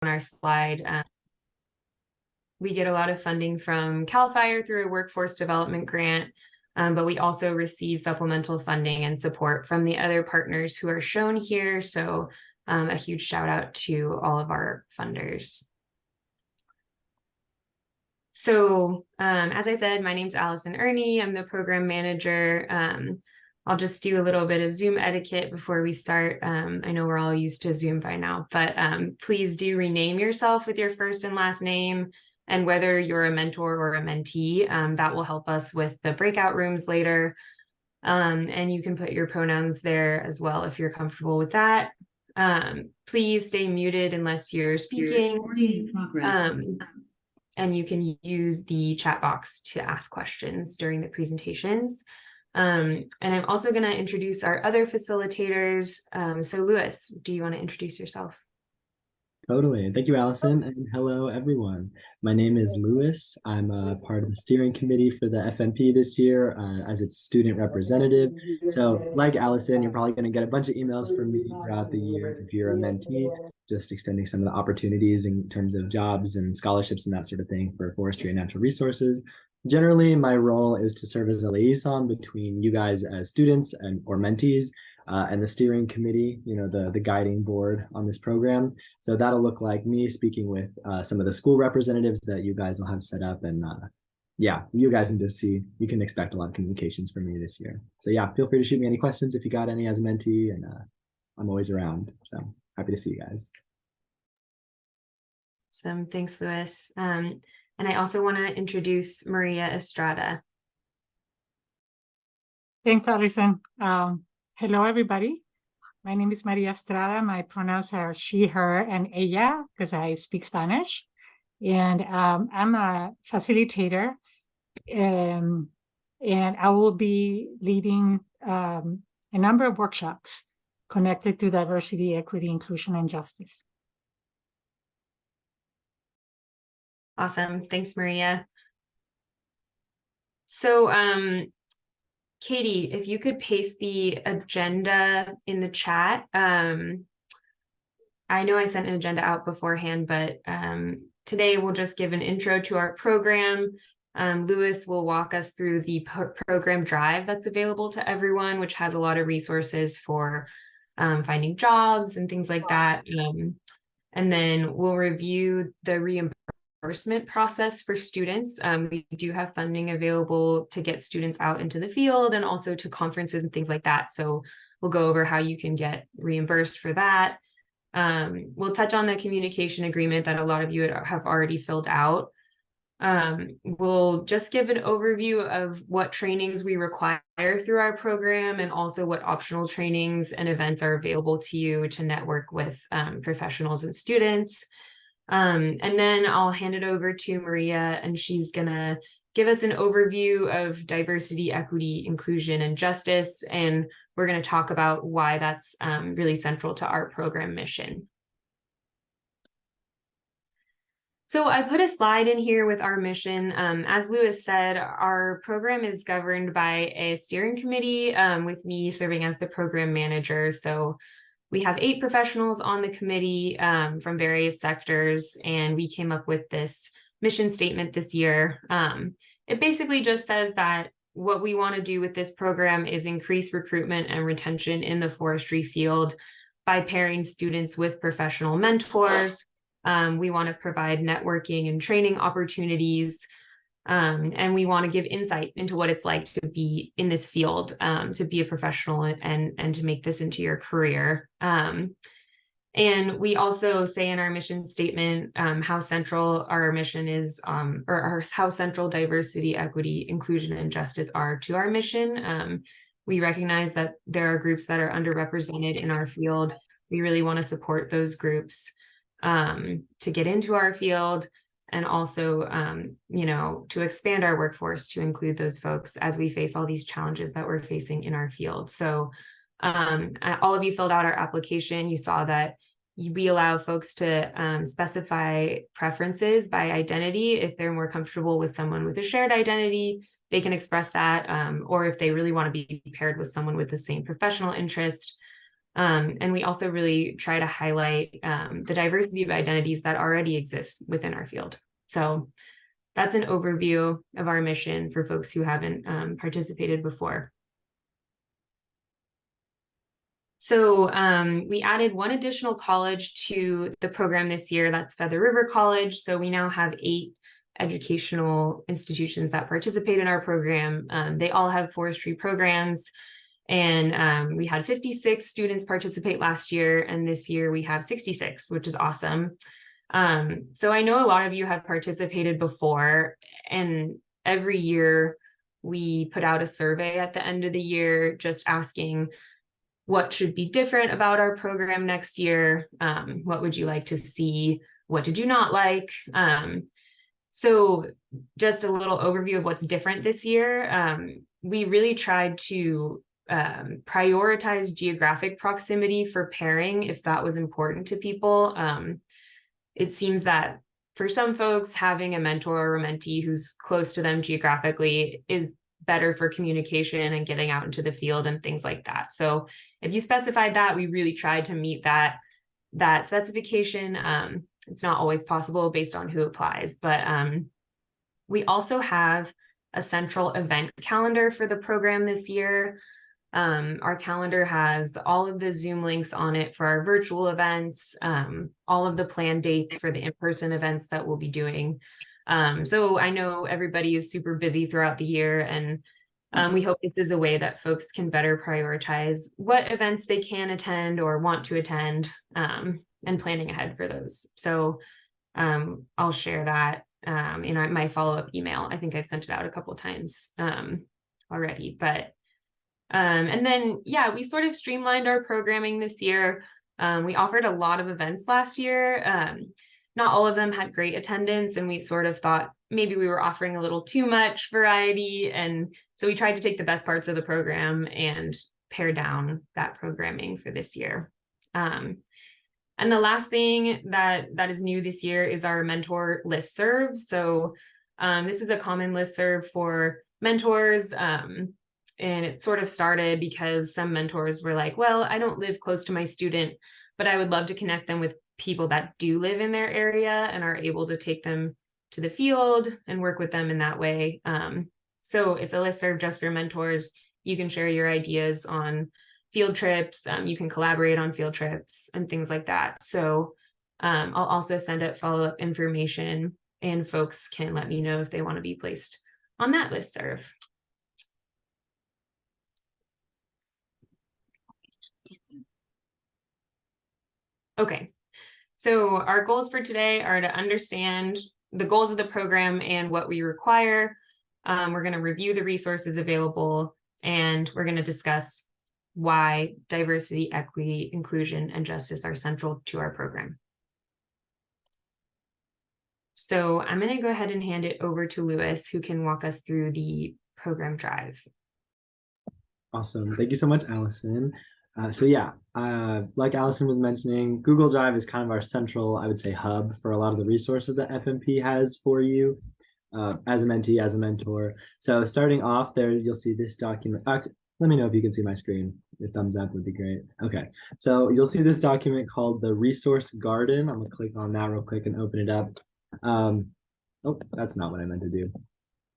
on our slide, we get a lot of funding from CAL FIRE through a workforce development grant, but we also receive supplemental funding and support from the other partners who are shown here. So a huge shout out to all of our funders. So as I said, my name's Allison Ernie. I'm the program manager. I'll just do a little bit of Zoom etiquette before we start. I know we're all used to Zoom by now, but please do rename yourself with your first and last name, and whether you're a mentor or a mentee. That will help us with the breakout rooms later. And you can put your pronouns there as well if you're comfortable with that. Please stay muted unless you're speaking. And you can use the chat box to ask questions during the presentations. And I'm also going to introduce our other facilitators. So Louis, do you want to introduce yourself? Totally. Thank you, Allison. And hello, everyone. My name is Louis. I'm a part of the steering committee for the FMP this year as its student representative. So like Allison, you're probably going to get a bunch of emails from me throughout the year if you're a mentee, just extending some of the opportunities in terms of jobs and scholarships and that sort of thing for forestry and natural resources. Generally, my role is to serve as a liaison between you guys as students or mentees and the steering committee, the guiding board on this program. So that'll look like me speaking with some of the school representatives that you guys will have set up. And yeah, you guys you can expect a lot of communications from me this year. So yeah, feel free to shoot me any questions if you got any as a mentee, and I'm always around. So happy to see you guys. Awesome. Thanks, Louis. And I also want to introduce Maria Estrada. Thanks, Allison. Hello, everybody. My name is Maria Estrada. My pronouns are she, her, and ella, because I speak Spanish. And I'm a facilitator, and I will be leading a number of workshops connected to diversity, equity, inclusion, and justice. Awesome. Thanks, Maria. So, Katie, if you could paste the agenda in the chat. I know I sent an agenda out beforehand, but today we'll just give an intro to our program. Louis will walk us through the program drive that's available to everyone, which has a lot of resources for finding jobs and things like that. And then we'll review the reimbursement process for students. We do have funding available to get students out into the field and also to conferences and things like that. So we'll go over how you can get reimbursed for that. We'll touch on the communication agreement that a lot of you have already filled out. We'll just give an overview of what trainings we require through our program and also what optional trainings and events are available to you to network with professionals and students. And then I'll hand it over to Maria, and she's going to give us an overview of diversity, equity, inclusion, and justice. And we're going to talk about why that's really central to our program mission. So I put a slide in here with our mission. As Louis said, our program is governed by a steering committee with me serving as the program manager. So we have 8 professionals on the committee from various sectors, and we came up with this mission statement this year. It basically just says that what we want to do with this program is increase recruitment and retention in the forestry field by pairing students with professional mentors. We want to provide networking and training opportunities. And we want to give insight into what it's like to be in this field, to be a professional and to make this into your career. And we also say in our mission statement how central our mission is, or how central diversity, equity, inclusion, and justice are to our mission. We recognize that there are groups that are underrepresented in our field. We really want to support those groups to get into our field, and also, to expand our workforce to include those folks as we face all these challenges that we're facing in our field. So all of you filled out our application. You saw that we allow folks to specify preferences by identity. If they're more comfortable with someone with a shared identity, they can express that, or if they really want to be paired with someone with the same professional interest. And we also really try to highlight the diversity of identities that already exist within our field. So that's an overview of our mission for folks who haven't participated before. So we added one additional college to the program this year. That's Feather River College. So we now have 8 educational institutions that participate in our program. They all have forestry programs. And we had 56 students participate last year. And this year we have 66, which is awesome. So I know a lot of you have participated before, and every year we put out a survey at the end of the year just asking what should be different about our program next year. What would you like to see? What did you not like? So just a little overview of what's different this year. We really tried to prioritize geographic proximity for pairing if that was important to people. It seems that for some folks, having a mentor or a mentee who's close to them geographically is better for communication and getting out into the field and things like that. So if you specified that, we really tried to meet that specification. It's not always possible based on who applies, but we also have a central event calendar for the program this year. Our calendar has all of the Zoom links on it for our virtual events, all of the planned dates for the in-person events that we'll be doing. So I know everybody is super busy throughout the year, and we hope this is a way that folks can better prioritize what events they can attend or want to attend, and planning ahead for those. So I'll share that in my follow-up email. I think I've sent it out a couple of times already, but and then, yeah, we sort of streamlined our programming this year. We offered a lot of events last year. Not all of them had great attendance, and we sort of thought maybe we were offering a little too much variety. And so we tried to take the best parts of the program and pare down that programming for this year. And the last thing that is new this year is our mentor listserv. So this is a common listserv for mentors. And it sort of started because some mentors were like, well, I don't live close to my student, but I would love to connect them with people that do live in their area and are able to take them to the field and work with them in that way. So it's a listserv just for mentors. You can share your ideas on field trips. You can collaborate on field trips and things like that. So I'll also send out follow-up information, and folks can let me know if they want to be placed on that listserv. Okay, so our goals for today are to understand the goals of the program and what we require. We're going to review the resources available, and we're going to discuss why diversity, equity, inclusion, and justice are central to our program. So I'm going to go ahead and hand it over to Lewis, who can walk us through the program drive. Awesome. Thank you so much, Allison. So yeah, like Allison was mentioning, Google Drive is kind of our central, I would say, hub for a lot of the resources that FMP has for you as a mentee, as a mentor. So starting off there, you'll see this document. Let me know if you can see my screen. A thumbs up would be great. Okay, so you'll see this document called the Resource Garden. I'm gonna click on that real quick and open it up. Oh, that's not what I meant to do.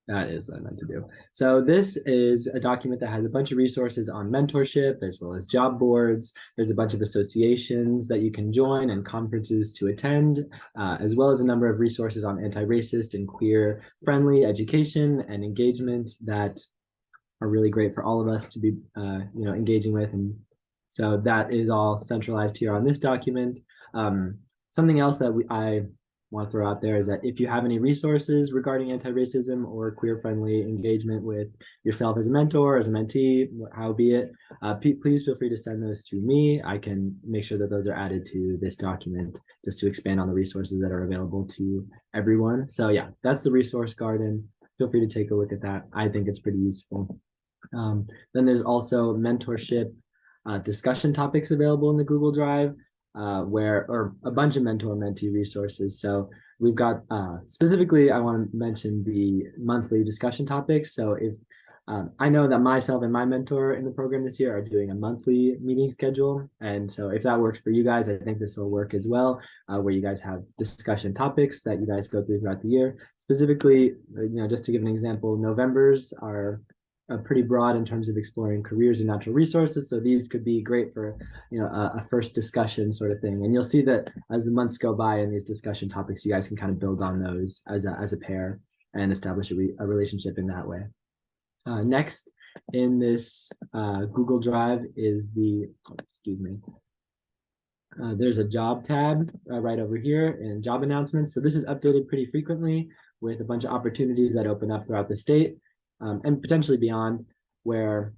That is what I meant to do. So this is a document that has a bunch of resources on mentorship as well as job boards. There's a bunch of associations that you can join and conferences to attend, as well as a number of resources on anti-racist and queer-friendly education and engagement that are really great for all of us to be engaging with. And so that is all centralized here on this document. Something else that I want to throw out there is that if you have any resources regarding anti-racism or queer-friendly engagement with yourself as a mentor, as a mentee, how be it, please feel free to send those to me. I can make sure that those are added to this document just to expand on the resources that are available to everyone. So yeah, that's the resource garden. Feel free to take a look at that. I think it's pretty useful. Then there's also mentorship discussion topics available in the Google Drive. Or a bunch of mentor-mentee resources. So we've got specifically, I want to mention the monthly discussion topics. So if I know that myself and my mentor in the program this year are doing a monthly meeting schedule. And so if that works for you guys, I think this will work as well, where you guys have discussion topics that you guys go through throughout the year. Specifically, just to give an example, Novembers are pretty broad in terms of exploring careers and natural resources. So these could be great for, a first discussion sort of thing. And you'll see that as the months go by in these discussion topics, you guys can kind of build on those as a pair and establish a relationship in that way. Next in this Google Drive is there's a job tab right over here in job announcements. So this is updated pretty frequently with a bunch of opportunities that open up throughout the state and potentially beyond, where,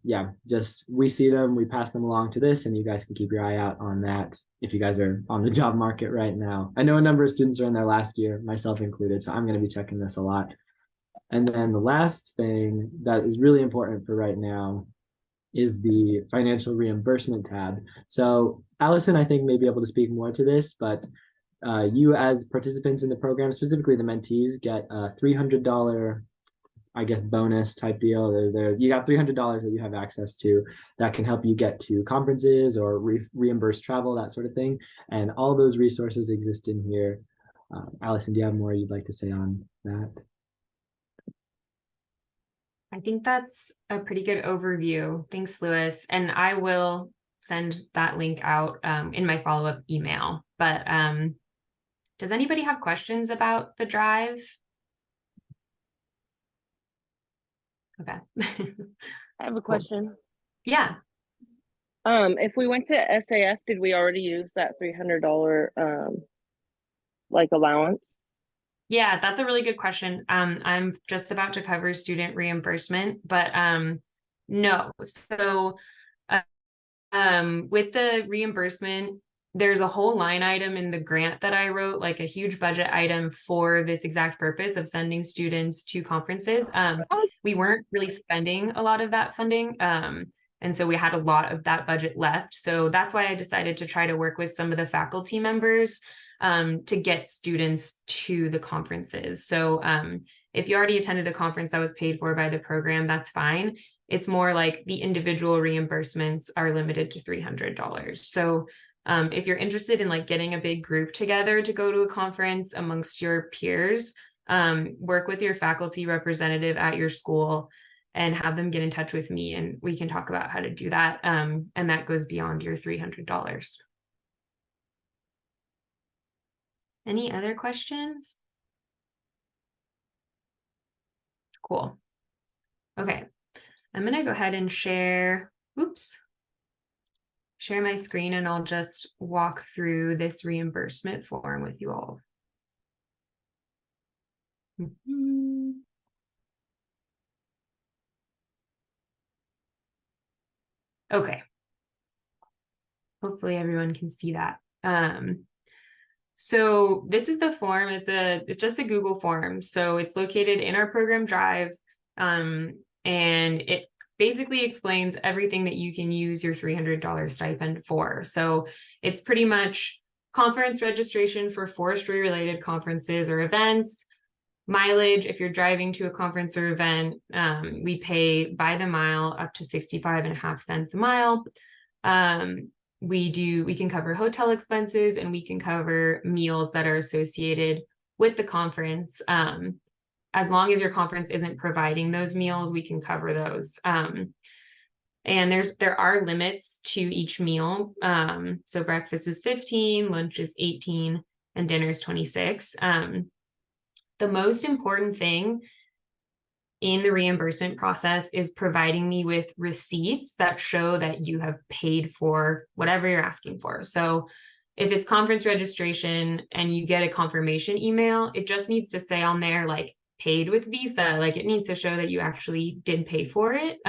just we see them, we pass them along to this, and you guys can keep your eye out on that if you guys are on the job market right now. I know a number of students are in their last year, myself included, so I'm going to be checking this a lot. And then the last thing that is really important for right now is the financial reimbursement tab. So Allison, I think, may be able to speak more to this, but you as participants in the program, specifically the mentees, get a $300, I guess, bonus type deal. You got $300 that you have access to that can help you get to conferences or reimburse travel, that sort of thing. And all those resources exist in here. Allison, do you have more you'd like to say on that? I think that's a pretty good overview. Thanks, Lewis. And I will send that link out in my follow-up email. But does anybody have questions about the drive? Okay. I have a question. Yeah. If we went to SAF, did we already use that $300 allowance? Yeah, that's a really good question. I'm just about to cover student reimbursement, but no. So with the reimbursement, there's a whole line item in the grant that I wrote, like a huge budget item for this exact purpose of sending students to conferences. We weren't really spending a lot of that funding. And so we had a lot of that budget left. So that's why I decided to try to work with some of the faculty members to get students to the conferences. So if you already attended a conference that was paid for by the program, that's fine. It's more like the individual reimbursements are limited to $300. So if you're interested in getting a big group together to go to a conference amongst your peers, work with your faculty representative at your school and have them get in touch with me, and we can talk about how to do that. And that goes beyond your $300. Any other questions? Cool. Okay, I'm gonna go ahead and share my screen, and I'll just walk through this reimbursement form with you all. Okay. Hopefully everyone can see that. So this is the form. It's just a Google form. So it's located in our program drive. And it basically explains everything that you can use your $300 stipend for. So it's pretty much conference registration for forestry related conferences or events, mileage. If you're driving to a conference or event, we pay by the mile up to 65.5 cents a mile. We can cover hotel expenses, and we can cover meals that are associated with the conference. As long as your conference isn't providing those meals, we can cover those. And there are limits to each meal. So breakfast is 15, lunch is 18, and dinner is 26. The most important thing in the reimbursement process is providing me with receipts that show that you have paid for whatever you're asking for. So if it's conference registration and you get a confirmation email, it just needs to say on there, paid with Visa. It needs to show that you actually did pay for it.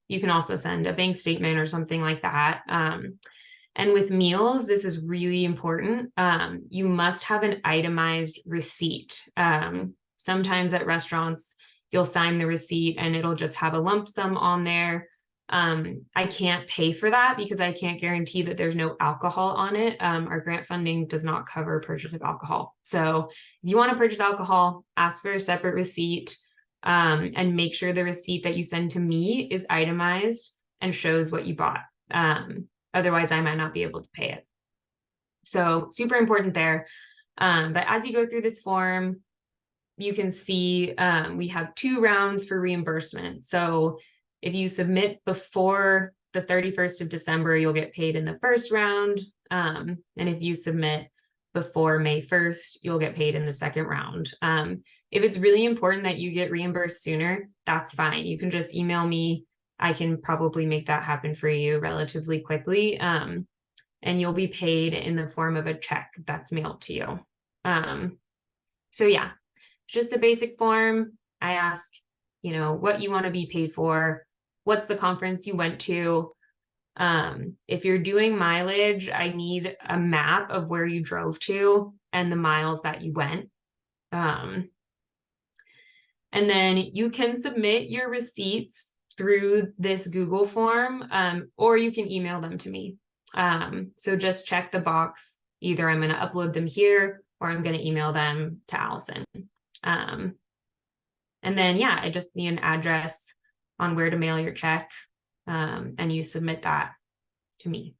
You can also send a bank statement or something like that. And with meals, this is really important. You must have an itemized receipt. Sometimes at restaurants, you'll sign the receipt and it'll just have a lump sum on there. I can't pay for that because I can't guarantee that there's no alcohol on it. Our grant funding does not cover purchase of alcohol. So if you want to purchase alcohol, ask for a separate receipt. and make sure the receipt that you send to me is itemized and shows what you bought. Otherwise, I might not be able to pay it. So super important there. But as you go through this form, you can see we have 2 rounds for reimbursement. So if you submit before the 31st of December, you'll get paid in the first round. And if you submit before May 1st, you'll get paid in the second round. If it's really important that you get reimbursed sooner, that's fine. You can just email me. I can probably make that happen for you relatively quickly. And you'll be paid in the form of a check that's mailed to you. So yeah, just a basic form. I ask, what you want to be paid for, what's the conference you went to. If you're doing mileage, I need a map of where you drove to and the miles that you went. And then you can submit your receipts through this Google form, or you can email them to me. So just check the box. Either I'm going to upload them here or I'm going to email them to Allison. And then, yeah, I just need an address on where to mail your check, and you submit that to me.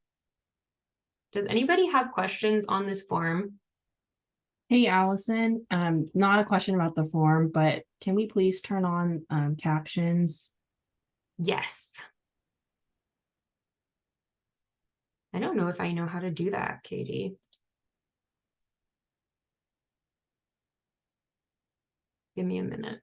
Does anybody have questions on this form? Hey, Allison, not a question about the form, but can we please turn on captions? Yes. I don't know if I know how to do that, Katie. Give me a minute.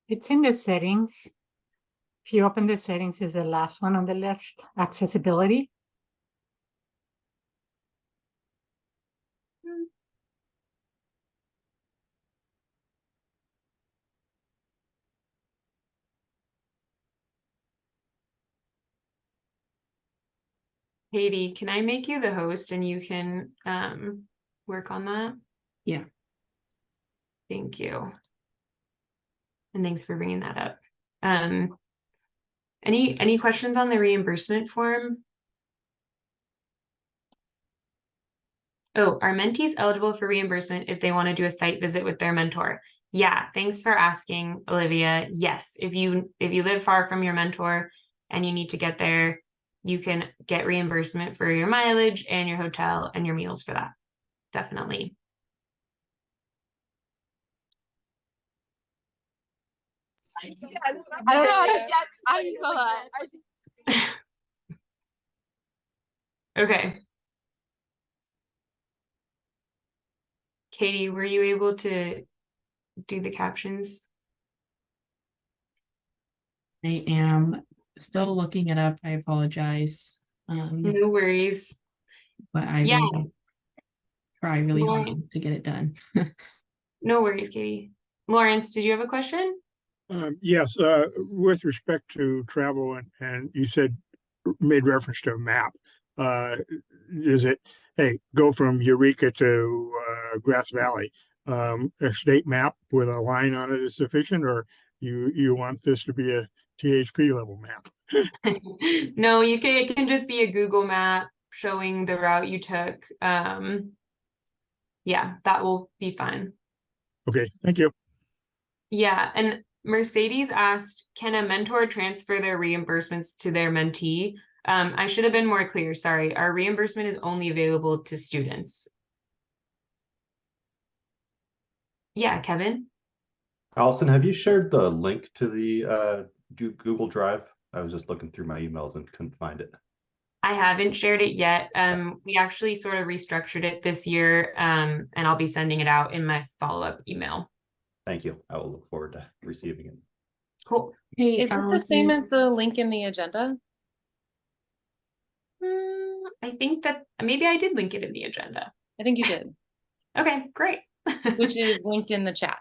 It's in the settings. If you open the settings, is the last one on the left, accessibility. Katie, can I make you the host and you can work on that? Yeah. Thank you. And thanks for bringing that up. Any questions on the reimbursement form? Oh, are mentees eligible for reimbursement if they want to do a site visit with their mentor? Yeah, thanks for asking, Olivia. Yes, if you live far from your mentor and you need to get there, you can get reimbursement for your mileage and your hotel and your meals for that. Definitely. I don't know how to spell that. Okay. Katie, were you able to do the captions? I am still looking it up. I apologize. No worries. But I Yeah. will try really Lauren- hard to get it done. No worries, Katie. Lawrence, did you have a question? Yes, with respect to travel and you said, made reference to a map. Is it, hey, go from Eureka to Grass Valley? A state map with a line on it is sufficient, or you want this to be a THP level map? No, it can just be a Google map showing the route you took. Yeah, that will be fine. Okay, thank you. Yeah, and Mercedes asked, can a mentor transfer their reimbursements to their mentee? I should have been more clear. Sorry, our reimbursement is only available to students. Yeah, Kevin? Allison, have you shared the link to the Google Drive? I was just looking through my emails and couldn't find it. I haven't shared it yet. We actually sort of restructured it this year, and I'll be sending it out in my follow-up email. Thank you. I will look forward to receiving it. Cool. Hey, Is it the same Allison, as the link in the agenda? I think that maybe I did link it in the agenda. I think you did, Okay, great. which is linked in the chat.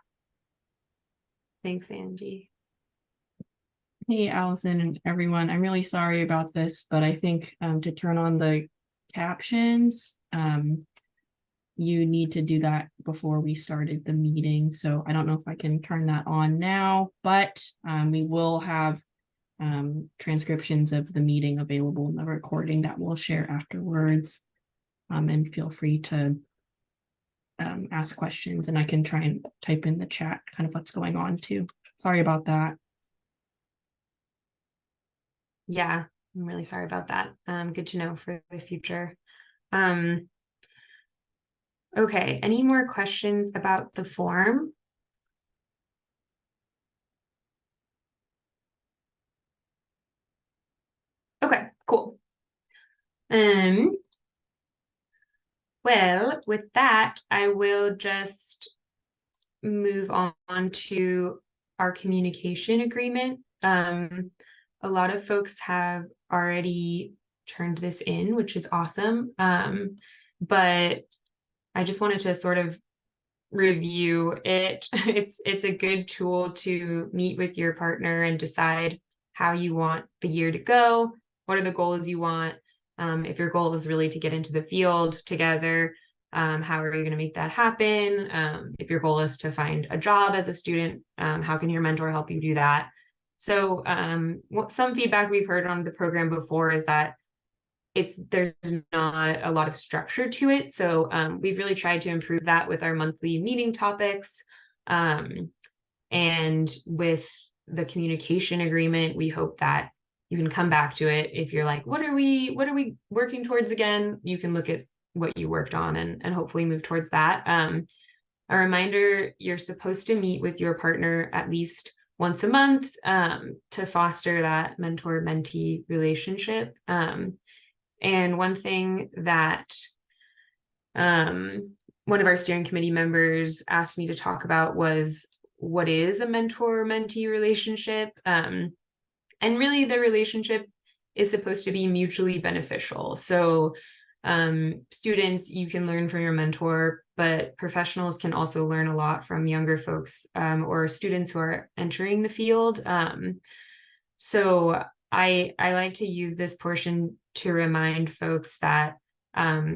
Thanks, Angie. hey, Allison and everyone, I'm really sorry about this, but I think to turn on the captions, you need to do that before we started the meeting. So I don't know if I can turn that on now, but we will have transcriptions of the meeting available in the recording that we'll share afterwards. and feel free to ask questions, and I can try and type in the chat kind of what's going on too. Sorry about that. Yeah, I'm really sorry about that. Good to know for the future. Okay, any more questions about the form? Okay, cool. Well, with that, I will just move on to our communication agreement. A lot of folks have already turned this in, which is awesome. But I just wanted to sort of review it. It's a good tool to meet with your partner and decide how you want the year to go. What are the goals you want? If your goal is really to get into the field together, how are you going to make that happen? If your goal is to find a job as a student, how can your mentor help you do that? So some feedback we've heard on the program before is that there's not a lot of structure to it. So we've really tried to improve that with our monthly meeting topics. And with the communication agreement, we hope that you can come back to it. If you're like, what are we working towards again? You can look at what you worked on and hopefully move towards that. A reminder, you're supposed to meet with your partner at least once a month to foster that mentor-mentee relationship. And one thing that one of our steering committee members asked me to talk about was, what is a mentor-mentee relationship? And really the relationship is supposed to be mutually beneficial. So students, you can learn from your mentor, but professionals can also learn a lot from younger folks or students who are entering the field. So I like to use this portion to remind folks that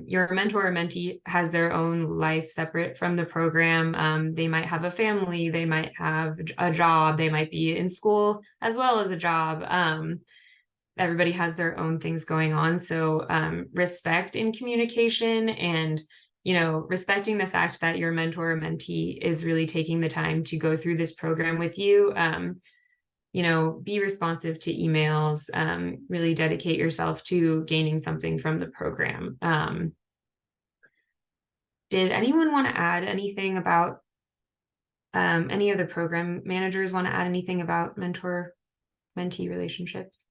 your mentor or mentee has their own life separate from the program. They might have a family, they might have a job, they might be in school as well as a job. Everybody has their own things going on. So respect in communication and, respecting the fact that your mentor or mentee is really taking the time to go through this program with you. Be responsive to emails, really dedicate yourself to gaining something from the program. Did anyone want to add anything about, any of the program managers want to add anything about mentor-mentee relationships?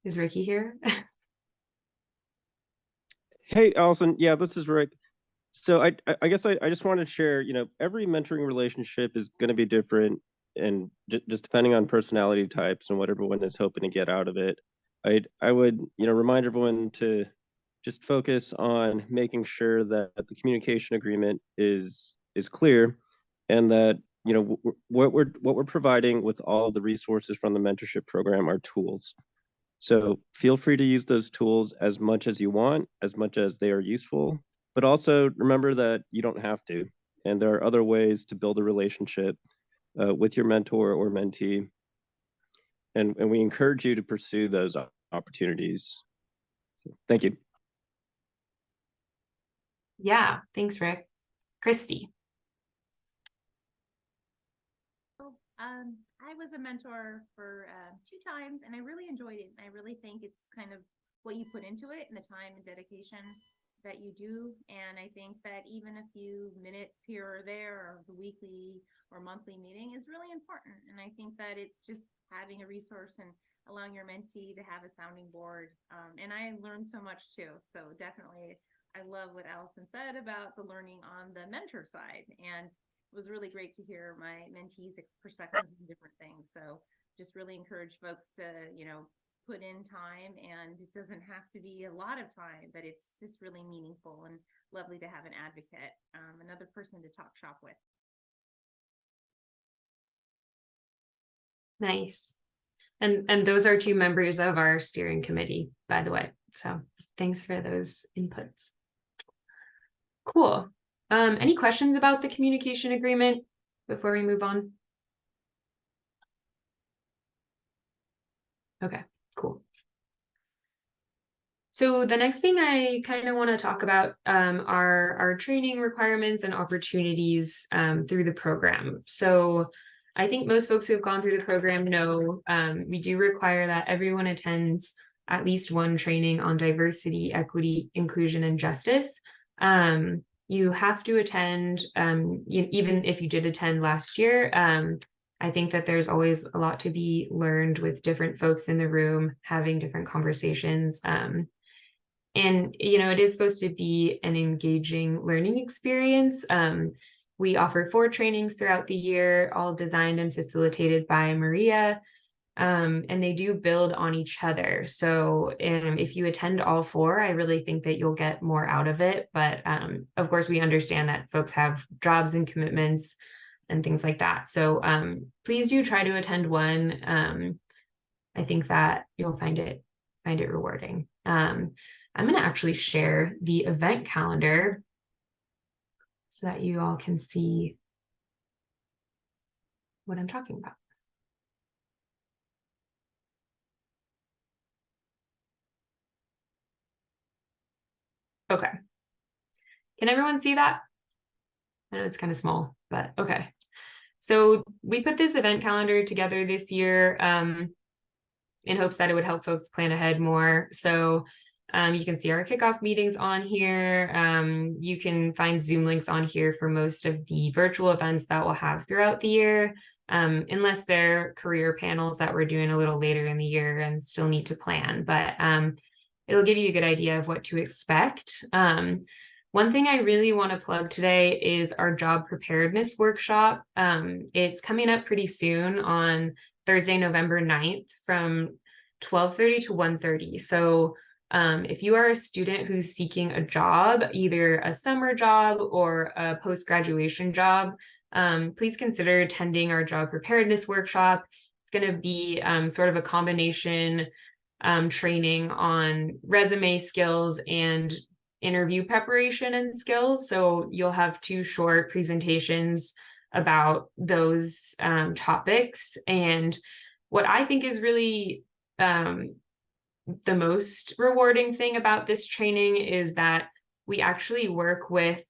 Is Ricky here? Hey, Allison. Yeah, this is Rick. So I guess I just wanted to share, every mentoring relationship is going to be different, and just depending on personality types and what everyone is hoping to get out of it. I would, remind everyone to just focus on making sure that the communication agreement is clear, and that, what we're providing with all of the resources from the mentorship program are tools. So feel free to use those tools as much as you want, as much as they are useful, but also remember that you don't have to. And there are other ways to build a relationship with your mentor or mentee. And we encourage you to pursue those opportunities. So, thank you. Yeah, thanks, Rick. Christy. I was a mentor for 2 times, and I really enjoyed it. And I really think it's kind of what you put into it and the time and dedication that you do. And I think that even a few minutes here or there, or the weekly or monthly meeting is really important. And I think that it's just having a resource and allowing your mentee to have a sounding board. And I learned so much too. So definitely, I love what Allison said about the learning on the mentor side. And it was really great to hear my mentees' perspectives on different things. So just really encourage folks to, put in time, and it doesn't have to be a lot of time, but it's just really meaningful and lovely to have an advocate, another person to talk shop with. Nice. And those are 2 members of our steering committee, by the way. So thanks for those inputs. Cool. Any questions about the communication agreement before we move on? Okay, cool. So the next thing I kind of want to talk about are our training requirements and opportunities through the program. So I think most folks who have gone through the program know we do require that everyone attends at least one training on diversity, equity, inclusion, and justice. You have to attend, even if you did attend last year. I think that there's always a lot to be learned with different folks in the room, having different conversations. And, it is supposed to be an engaging learning experience. We offer 4 trainings throughout the year, all designed and facilitated by Maria. And they do build on each other. So if you attend all 4, I really think that you'll get more out of it. But of course, we understand that folks have jobs and commitments and things like that. So please do try to attend one. I think that you'll find it rewarding. I'm going to actually share the event calendar so that you all can see what I'm talking about. Okay. Can everyone see that? I know it's kind of small, but okay. So we put this event calendar together this year in hopes that it would help folks plan ahead more. So you can see our kickoff meetings on here. You can find Zoom links on here for most of the virtual events that we'll have throughout the year, unless they're career panels that we're doing a little later in the year and still need to plan. But it'll give you a good idea of what to expect. One thing I really want to plug today is our job preparedness workshop. It's coming up pretty soon on Thursday, November 9th from 12:30 to 1:30. So if you are a student who's seeking a job, either a summer job or a post-graduation job, please consider attending our job preparedness workshop. It's going to be sort of a combination training on resume skills and interview preparation and skills. So you'll have 2 short presentations about those topics. And what I think is really the most rewarding thing about this training is that we actually work with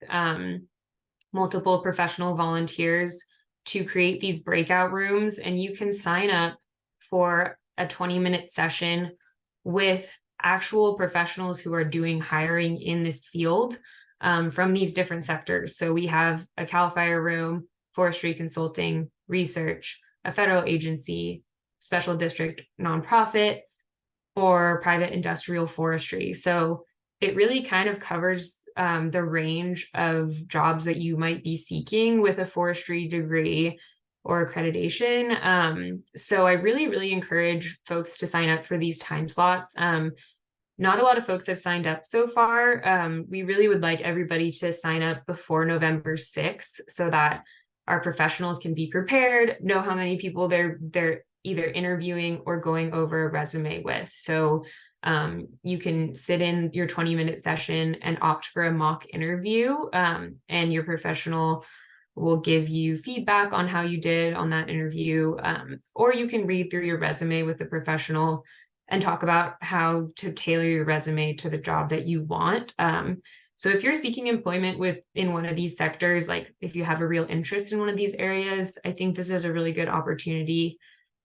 multiple professional volunteers to create these breakout rooms, and you can sign up for a 20-minute session with actual professionals who are doing hiring in this field from these different sectors. So we have a CAL FIRE room, forestry consulting, research, a federal agency, special district nonprofit, or private industrial forestry. So it really kind of covers the range of jobs that you might be seeking with a forestry degree or accreditation. So I really, really encourage folks to sign up for these time slots. Not a lot of folks have signed up so far. We really would like everybody to sign up before November 6th so that our professionals can be prepared, know how many people they're either interviewing or going over a resume with. So you can sit in your 20-minute session and opt for a mock interview, and your professional will give you feedback on how you did on that interview, or you can read through your resume with the professional and talk about how to tailor your resume to the job that you want. So if you're seeking employment in one of these sectors, like if you have a real interest in one of these areas, I think this is a really good opportunity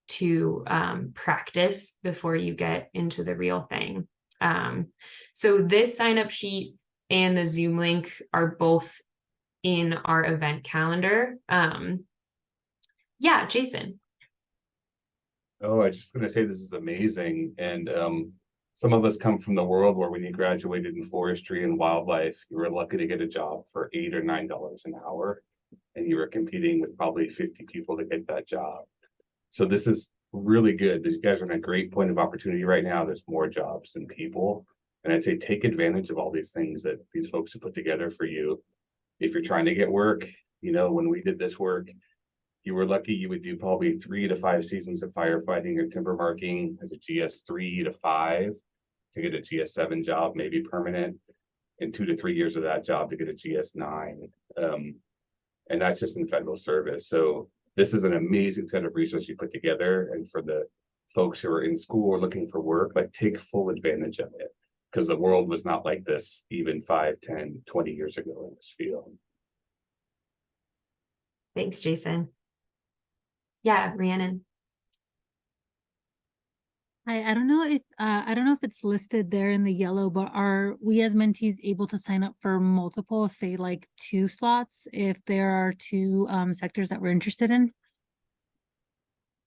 to practice before you get into the real thing. So this sign-up sheet and the Zoom link are both in our event calendar. Yeah, Jason. Oh, I was just going to say this is amazing. And some of us come from the world where when you graduated in forestry and wildlife, you were lucky to get a job for $8 or $9 an hour, and you were competing with probably 50 people to get that job. So this is really good. These guys are in a great point of opportunity right now. There's more jobs than people. And I'd say take advantage of all these things that these folks have put together for you. If you're trying to get work, when we did this work, you were lucky you would do probably 3 to 5 seasons of firefighting or timber marking as a GS 3 to 5 to get a GS 7 job, maybe permanent, and 2 to 3 years of that job to get a GS 9. And that's just in federal service. So this is an amazing set of resources you put together. And for the folks who are in school or looking for work, like take full advantage of it. because the world was not like this even 5, 10, 20 years ago in this field. Thanks, Jason. Yeah, Rhiannon. I don't know if it's listed there in the yellow, but are we as mentees able to sign up for multiple, say like 2 slots if there are 2 sectors that we're interested in?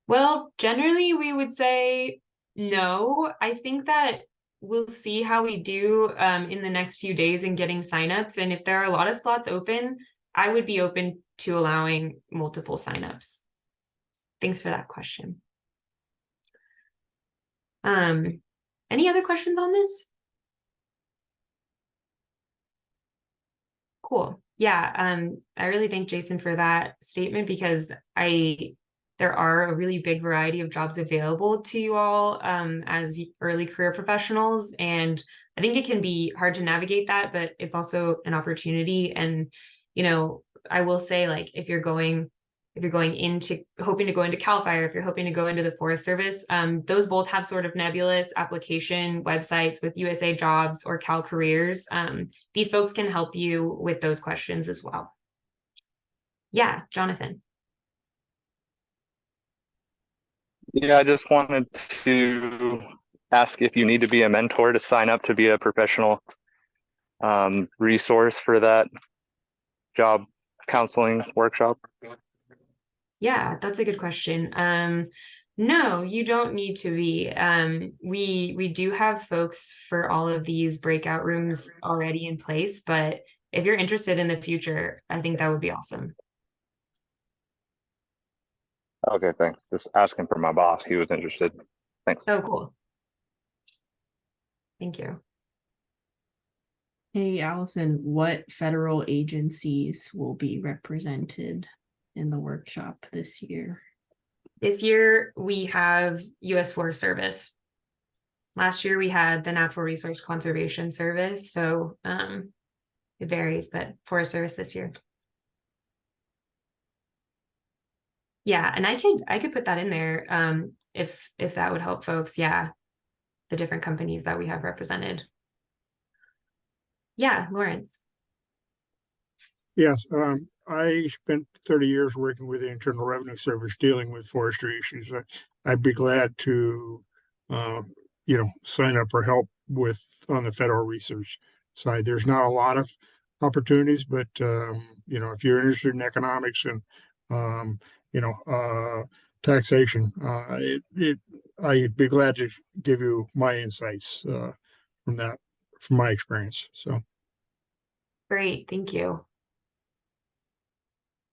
Well, generally we would say no. I think that we'll see how we do in the next few days in getting signups. And if there are a lot of slots open, I would be open to allowing multiple signups. Thanks for that question. Any other questions on this? Cool. Yeah, I really thank Jason for that statement because there are a really big variety of jobs available to you all as early career professionals. And I think it can be hard to navigate that, but it's also an opportunity. And, you know, I will say, like, if you're hoping to go into CAL FIRE, if you're hoping to go into the Forest Service, those both have sort of nebulous application websites with USA Jobs or Cal Careers. These folks can help you with those questions as well. Yeah, Jonathan. Yeah, I just wanted to ask if you need to be a mentor to sign up to be a professional resource for that job counseling workshop. Yeah, that's a good question. No, you don't need to be. We do have folks for all of these breakout rooms already in place, but if you're interested in the future, I think that would be awesome. Okay, thanks. Just asking for my boss. He was interested. Thanks. Oh, cool. Thank you. Hey, Allison, what federal agencies will be represented in the workshop this year? This year we have U.S. Forest Service. Last year we had the Natural Resource Conservation Service. So it varies, but Forest Service this year. Yeah, and I could put that in there if that would help folks. Yeah, the different companies that we have represented. Yeah, Lawrence. Yes, I spent 30 years working with the Internal Revenue Service dealing with forestry issues. I'd be glad to, sign up or help with on the federal research side. There's not a lot of opportunities, but if you're interested in economics and taxation, I'd be glad to give you my insights from my experience. So Great, thank you.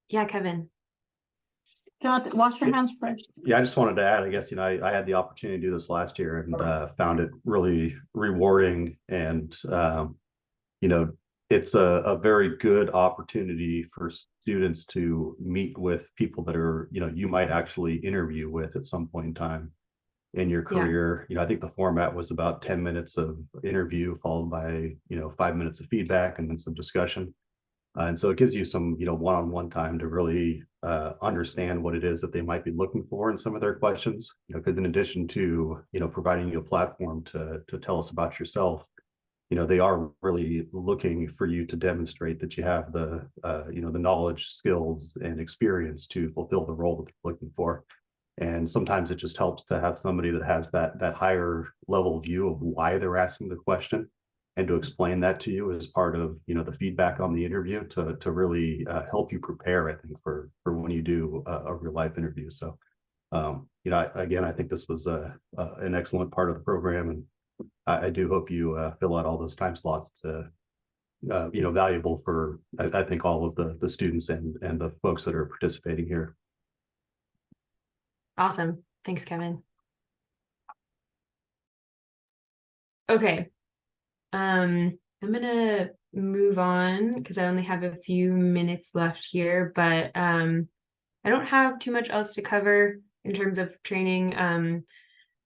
Yeah, Kevin. Jonathan, wash your hands first. Yeah, I just wanted to add, I guess, I had the opportunity to do this last year and found it really rewarding. And, it's a very good opportunity for students to meet with people that are, you might actually interview with at some point in time in your career. I think the format was about 10 minutes of interview followed by, 5 minutes of feedback and then some discussion. And so it gives you some, one-on-one time to really understand what it is that they might be looking for in some of their questions. Because in addition to, providing you a platform to tell us about yourself, they are really looking for you to demonstrate that you have the, the knowledge, skills, and experience to fulfill the role that they're looking for. And sometimes it just helps to have somebody that has that higher level view of why they're asking the question, and to explain that to you as part of the feedback on the interview to really help you prepare, I think, for when you do a real life interview. So again, I think this was an excellent part of the program, and I do hope you fill out all those time slots to valuable for I think all of the students and the folks that are participating here. Awesome. Thanks, Kevin. Okay. I'm gonna move on because I only have a few minutes left here, but I don't have too much else to cover in terms of training.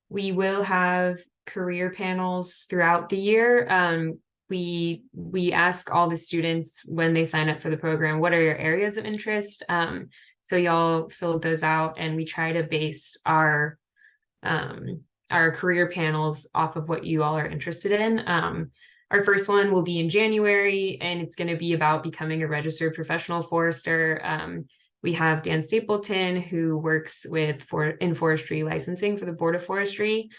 We will have career panels throughout the year. We ask all the students when they sign up for the program, what are your areas of interest? So y'all fill those out, and we try to base our our career panels off of what you all are interested in. Our first one will be in January, and it's going to be about becoming a registered professional forester. We have Dan Stapleton, who works in forestry licensing for the Board of Forestry.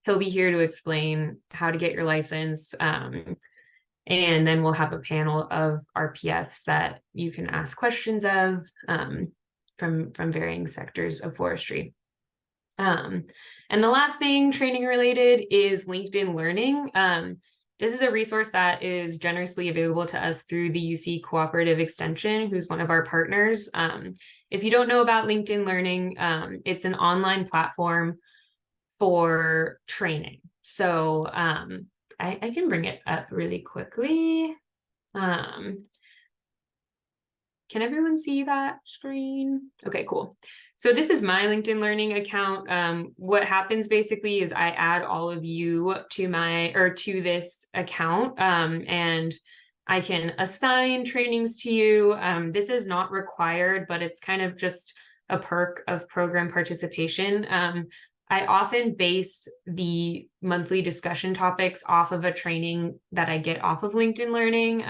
He'll be here to explain how to get your license. And then we'll have a panel of RPFs that you can ask questions of from varying sectors of forestry. And the last thing training related is LinkedIn Learning. This is a resource that is generously available to us through the UC Cooperative Extension, who's one of our partners. If you don't know about LinkedIn Learning, it's an online platform for training. So I can bring it up really quickly. Can everyone see that screen? Okay, cool. So this is my LinkedIn Learning account. What happens basically is I add all of you to this account, and I can assign trainings to you. This is not required, but it's kind of just a perk of program participation. I often base the monthly discussion topics off of a training that I get off of LinkedIn Learning.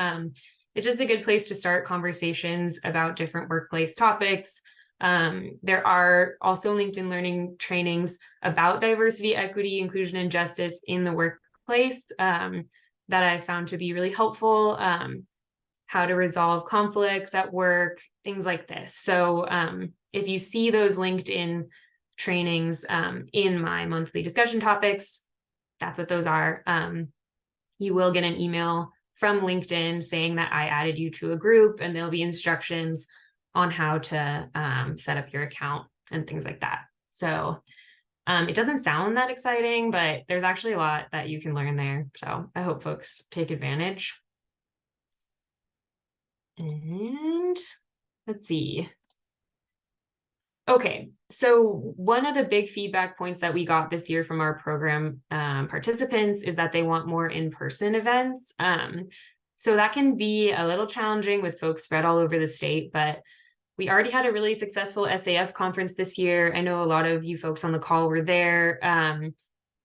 It's just a good place to start conversations about different workplace topics. There are also LinkedIn Learning trainings about diversity, equity, inclusion, and justice in the workplace that I found to be really helpful. How to resolve conflicts at work, things like this. So if you see those LinkedIn trainings in my monthly discussion topics, that's what those are. You will get an email from LinkedIn saying that I added you to a group, and there'll be instructions on how to set up your account and things like that. So it doesn't sound that exciting, but there's actually a lot that you can learn there. So I hope folks take advantage. And let's see. Okay, so one of the big feedback points that we got this year from our program participants is that they want more in-person events. So that can be a little challenging with folks spread all over the state, but we already had a really successful SAF conference this year. I know a lot of you folks on the call were there. I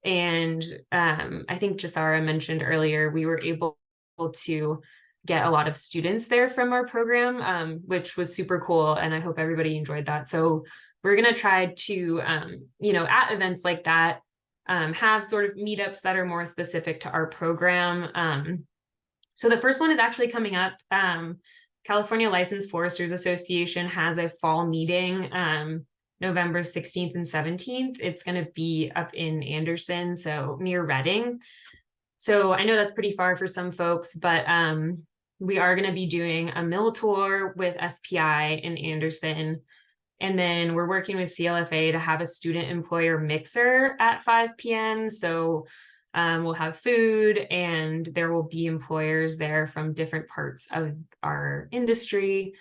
think Jasara mentioned earlier, we were able to get a lot of students there from our program, which was super cool. And I hope everybody enjoyed that. So we're going to try to, at events like that, have sort of meetups that are more specific to our program. So the first one is actually coming up. California Licensed Foresters Association has a fall meeting November 16th and 17th. It's going to be up in Anderson, so near Reading. So I know that's pretty far for some folks, but we are going to be doing a mill tour with SPI in Anderson. And then we're working with CLFA to have a student employer mixer at 5 p.m. So we'll have food, and there will be employers there from different parts of our industry.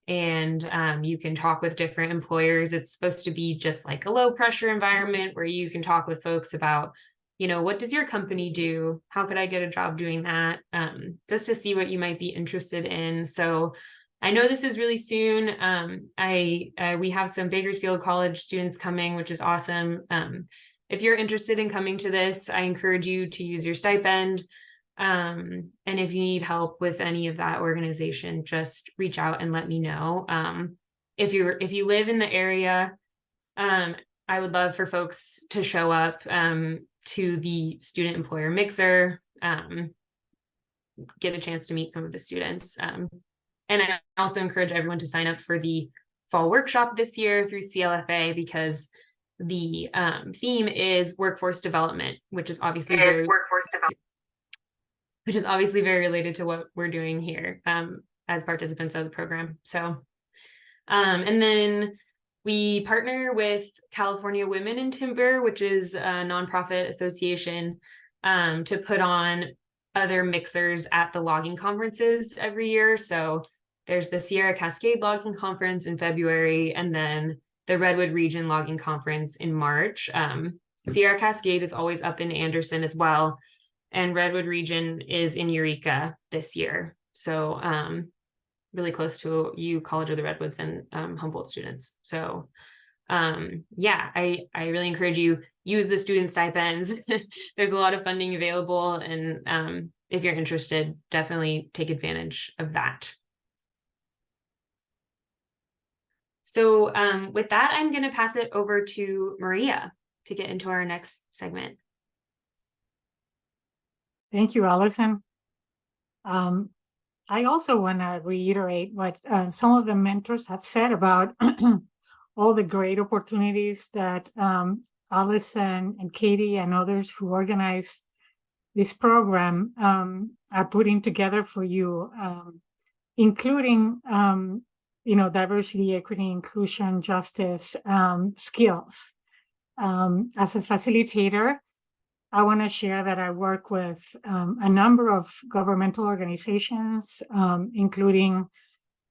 And you can talk with different employers. It's supposed to be just like a low pressure environment where you can talk with folks about, what does your company do? How could I get a job doing that? Just to see what you might be interested in. So I know this is really soon. We have some Bakersfield College students coming, which is awesome. If you're interested in coming to this, I encourage you to use your stipend. And if you need help with any of that organization, just reach out and let me know. If you live in the area, I would love for folks to show up to the student employer mixer, get a chance to meet some of the students. And I also encourage everyone to sign up for the fall workshop this year through CLFA, because the theme is workforce development, which is obviously very related to what we're doing here as participants of the program. So, and then we partner with California Women in Timber, which is a nonprofit association, to put on other mixers at the logging conferences every year. So there's the Sierra Cascade Logging Conference in February, and then the Redwood Region Logging Conference in March. Sierra Cascade is always up in Anderson as well, and Redwood Region is in Eureka this year. So really close to you, College of the Redwoods and Humboldt students. So yeah, I really encourage you, use the student stipends. There's a lot of funding available, and if you're interested, definitely take advantage of that. So with that, I'm going to pass it over to Maria to get into our next segment. Thank you, Allison. I also want to reiterate what some of the mentors have said about all the great opportunities that Allison and Katie and others who organize this program are putting together for you, including diversity, equity, inclusion, justice skills. As a facilitator, I want to share that I work with a number of governmental organizations, including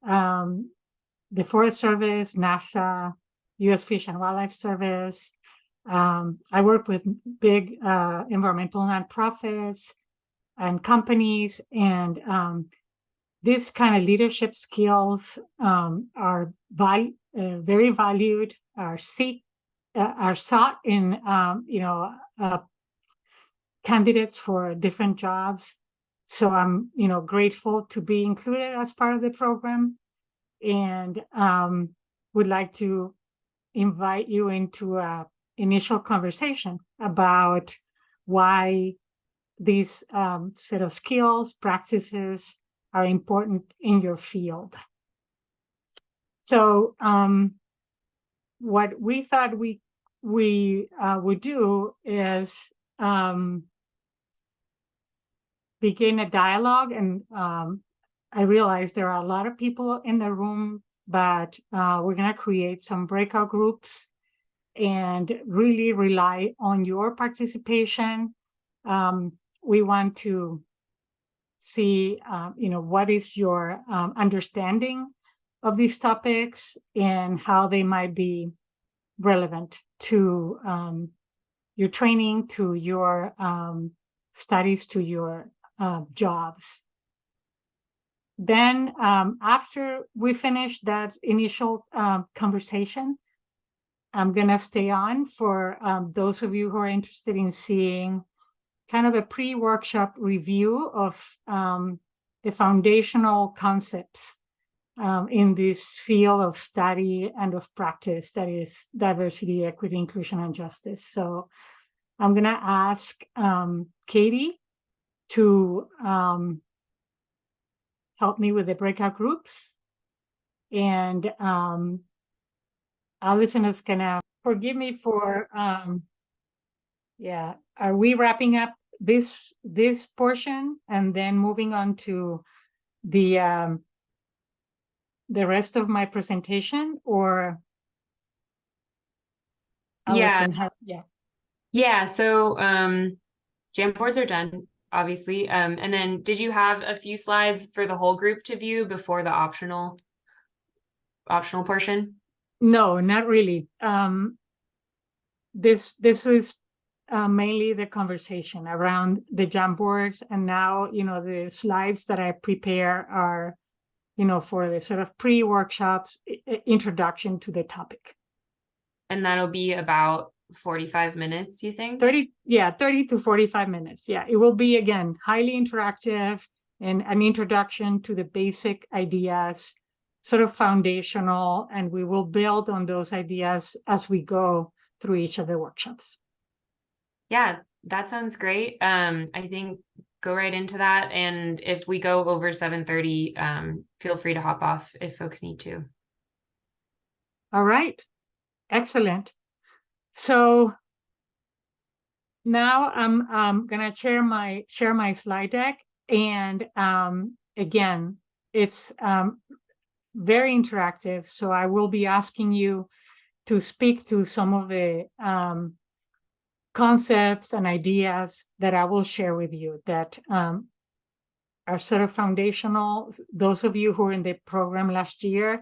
the Forest Service, NASA, U.S. Fish and Wildlife Service. I work with big environmental nonprofits and companies, and this kind of leadership skills are very valued, are sought in candidates for different jobs. So I'm grateful to be included as part of the program, and would like to invite you into a initial conversation about why these set of skills, practices are important in your field. So what we thought we would do is begin a dialogue, and I realize there are a lot of people in the room, but we're going to create some breakout groups and really rely on your participation. We want to see, what is your understanding of these topics and how they might be relevant to your training, to your studies, to your jobs. Then after we finish that initial conversation, I'm going to stay on for those of you who are interested in seeing kind of a pre-workshop review of the foundational concepts in this field of study and of practice, that is diversity, equity, inclusion, and justice. So I'm going to ask Katie to help me with the breakout groups. And Allison is going to forgive me for, are we wrapping up this portion and then moving on to the rest of my presentation, or Allison yeah, so Jamboards are done, obviously, and then did you have a few slides for the whole group to view before the optional portion? No, not really. This is mainly the conversation around the Jamboards, and now the slides that I prepare are for the sort of pre-workshops introduction to the topic. And that'll be about 45 minutes, you think? 30 to 45 minutes. Yeah, it will be, again, highly interactive and an introduction to the basic ideas, sort of foundational, and we will build on those ideas as we go through each of the workshops. Yeah, that sounds great. I think go right into that. And if we go over 7:30, feel free to hop off if folks need to. All right. Excellent. So now I'm gonna share my slide deck, and again, it's very interactive. So I will be asking you to speak to some of the concepts and ideas that I will share with you that are sort of foundational. Those of you who were in the program last year,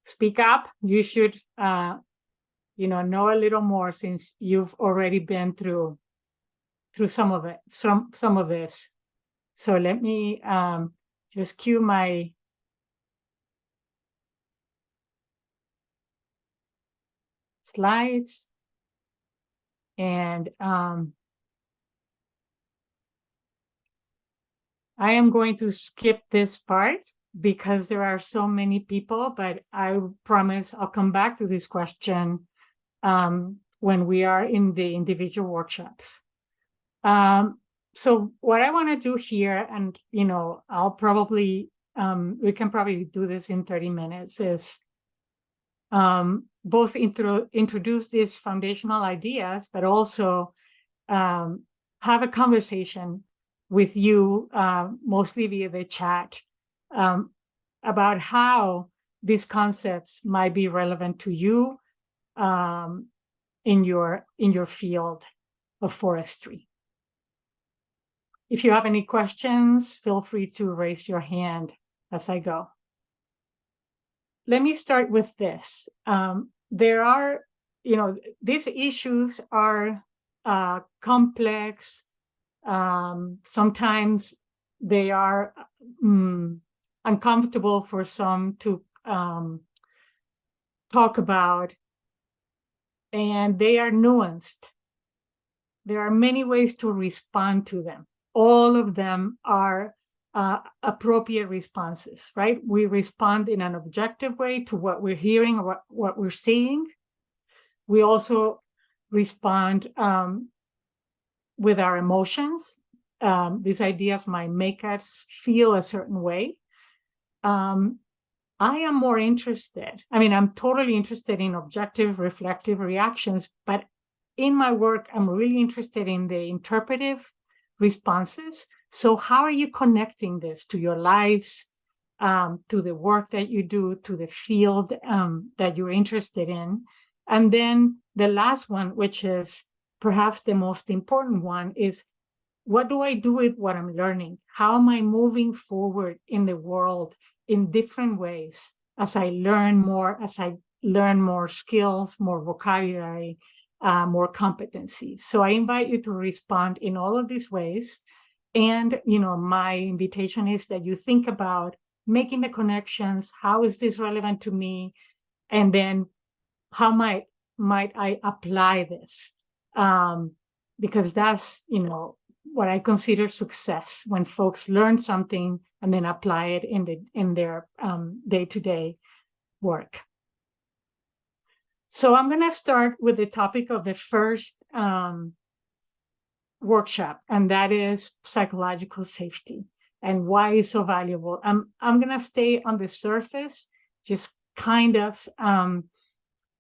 speak up. You should know a little more, since you've already been through some of it, some of this. So let me just cue my slides. And I am going to skip this part because there are so many people, but I promise I'll come back to this question when we are in the individual workshops. So what I want to do here, and I'll probably we can probably do this in 30 minutes, is both introduce these foundational ideas, but also have a conversation with you, mostly via the chat, about how these concepts might be relevant to you in your field of forestry. If you have any questions, feel free to raise your hand as I go. Let me start with this. There are, these issues are complex. Sometimes they are uncomfortable for some to talk about, and they are nuanced. There are many ways to respond to them. All of them are appropriate responses, right? We respond in an objective way to what we're hearing or what we're seeing. We also respond with our emotions. These ideas might make us feel a certain way. I am more interested, I'm totally interested in objective, reflective reactions, but in my work, I'm really interested in the interpretive responses. So how are you connecting this to your lives, to the work that you do, to the field that you're interested in? And then the last one, which is perhaps the most important one, is what do I do with what I'm learning? How am I moving forward in the world in different ways as I learn more, skills, more vocabulary, more competencies? So I invite you to respond in all of these ways. And, my invitation is that you think about making the connections. How is this relevant to me? And then how might I apply this? Because that's, what I consider success, when folks learn something and then apply it in their day-to-day work. So I'm going to start with the topic of the first workshop, and that is psychological safety and why it's so valuable. I'm going to stay on the surface, just kind of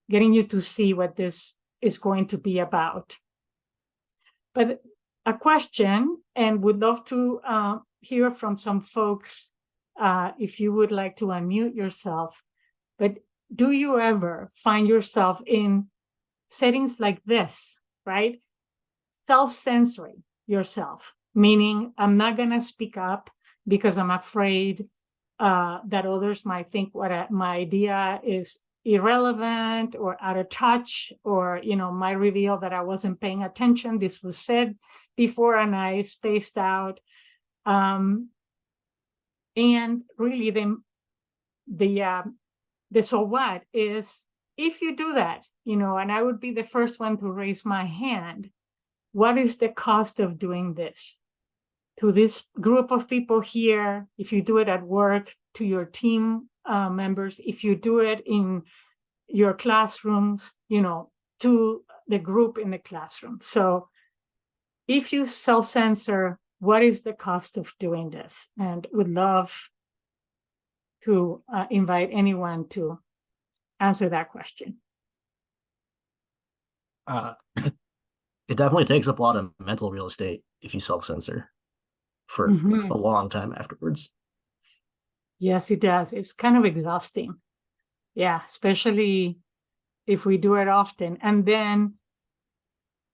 getting you to see what this is going to be about. But a question, and would love to hear from some folks if you would like to unmute yourself. But do you ever find yourself in settings like this, right? Self-censoring yourself, meaning I'm not going to speak up because I'm afraid that others might think my idea is irrelevant or out of touch, or might reveal that I wasn't paying attention. This was said before and I spaced out. And really the so what is, if you do that, and I would be the first one to raise my hand, what is the cost of doing this to this group of people here? If you do it at work, to your team members, if you do it in your classrooms, to the group in the classroom. So if you self-censor, what is the cost of doing this? And would love to invite anyone to answer that question. It definitely takes up a lot of mental real estate if you self-censor for a long time afterwards. Yes, it does. It's kind of exhausting. Yeah, especially if we do it often. And then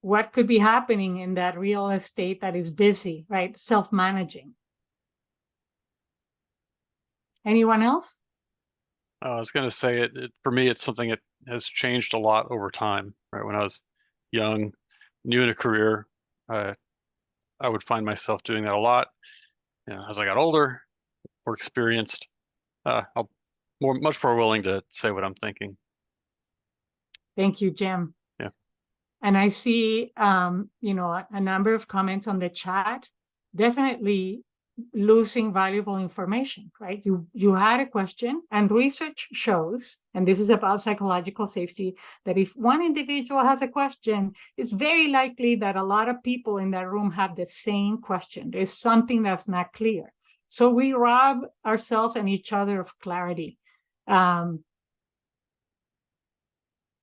what could be happening in that real estate that is busy, right? Self-managing. Anyone else? I was going to say for me, it's something that has changed a lot over time, right? When I was young, new in a career, I would find myself doing that a lot. As I got older, more experienced, I'm much more willing to say what I'm thinking. Thank you, Jim. Yeah. And I see, a number of comments on the chat. Definitely losing valuable information, right? You had a question, and research shows, and this is about psychological safety, that if one individual has a question, it's very likely that a lot of people in that room have the same question. There's something that's not clear. So we rob ourselves and each other of clarity.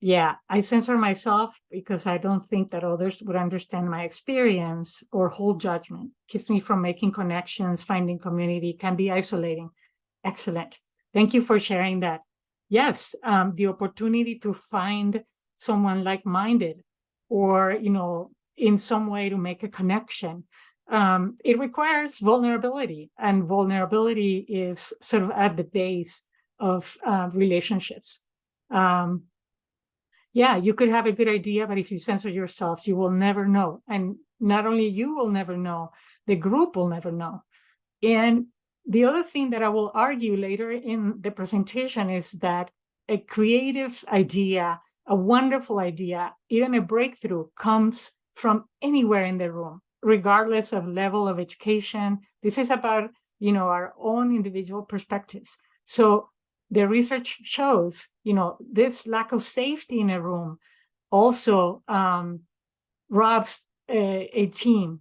Yeah, I censor myself because I don't think that others would understand my experience or hold judgment. Keeps me from making connections, finding community, can be isolating. Excellent. Thank you for sharing that. Yes, the opportunity to find someone like-minded or, in some way to make a connection. It requires vulnerability, and vulnerability is sort of at the base of relationships. Yeah, you could have a good idea, but if you censor yourself, you will never know. And not only you will never know, the group will never know. And the other thing that I will argue later in the presentation is that a creative idea, a wonderful idea, even a breakthrough comes from anywhere in the room, regardless of level of education. This is about, our own individual perspectives. So the research shows, this lack of safety in a room also robs a team